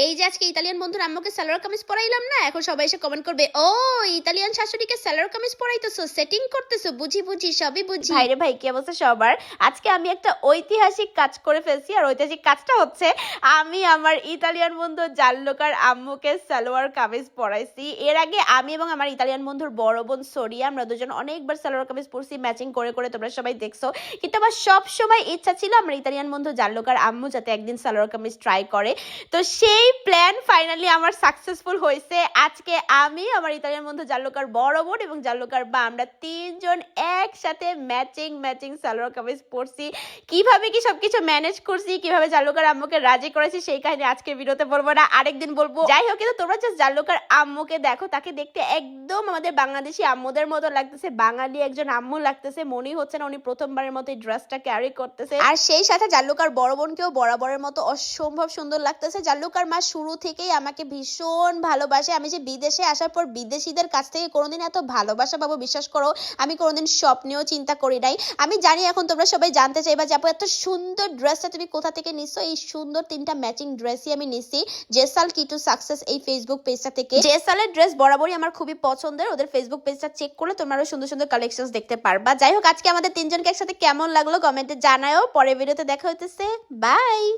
এই যে আজকে ইতালিয়ান বন্ধুর আম্মুকে সালোয়ার কামিজ পরাইলাম না, এখন সবাই এসে কমেন্ট করবে, ও ইতালিয়ান শাশুড়িকে সালোয়ার কামিজ পরাইতেছো, সেটিং করতেছো, বুঝি বুঝি সবই বুঝি। ভাইরে ভাই, কি অবস্থা সবার? আজকে আমি একটা ঐতিহাসিক কাজ করে ফেলছি, আর ঐতিহাসিক কাজটা হচ্ছে আমি আমার ইতালিয়ান বন্ধু জাল্লোকার আম্মুকে সালোয়ার কামিজ পরাইছি। এর আগে আমি এবং আমার ইতালিয়ান বন্ধুর বড় বোন সোরিয়া, আমরা দুজন অনেকবার সালোয়ার কামিজ পরছি ম্যাচিং করে করে, তোমরা সবাই দেখছো। কিন্তু আমার সব সময় ইচ্ছা ছিল আমার ইতালিয়ান বন্ধু জাল্লোকার আম্মু যাতে একদিন সালোয়ার কামিজ ট্রাই করে। তো সেই প্ল্যান ফাইনালি আমার সাকসেসফুল হয়েছে। আজকে আমি, আমার ইতালিয়ান বন্ধু জাল্লোকার বড় বোন এবং জাল্লোকার বা, আমরা তিনজন একসাথে ম্যাচিং ম্যাচিং সালোয়ার কামিজ পরছি। কিভাবে কি সবকিছু ম্যানেজ করছি, কিভাবে জাল্লোকার আম্মুকে রাজি করেছি, সেই কাহিনী আজকে ভিডিওতে বলবো না, আরেকদিন বলবো। যাই হোক, কিন্তু তোমরা জাস্ট জাল্লোকার আম্মুকে দেখো, তাকে দেখতে একদম আমাদের বাংলাদেশি আম্মুদের মতো লাগতেছে, বাঙালি একজন আম্মু লাগতেছে। মনেই হচ্ছে না উনি প্রথমবারের মতো এই ড্রেসটা ক্যারি করতেছে। আর সেই সাথে জাল্লোকার বড় বোনকেও বরাবরের মতো অসম্ভব সুন্দর লাগতেছে। জাল্লোকার মা শুরু থেকেই আমাকে ভীষণ ভালোবাসে। আমি যে বিদেশে আসার পর বিদেশিদের কাছ থেকে কোনোদিন এত ভালোবাসা পাবো, বিশ্বাস করো আমি কোনোদিন স্বপ্নেও চিন্তা করি নাই। আমি জানি এখন তোমরা সবাই জানতে চাইবা যে আপু এত সুন্দর ড্রেসটা তুমি কোথা থেকে নিছো। এই সুন্দর তিনটা ম্যাচিং ড্রেসই আমি নিছি জেসাল কি টু সাকসেস এই ফেসবুক পেজটা থেকে। জেসালের ড্রেস বরাবরই আমার খুবই পছন্দের, ওদের ফেসবুক পেজটা চেক করলে তোমরা আরো সুন্দর সুন্দর কালেকশনস দেখতে পারবা। যাই হোক, আজকে আমাদের তিনজনকে একসাথে কেমন লাগলো কমেন্টে জানাও। পরের ভিডিওতে দেখা হইতেছে, বাই।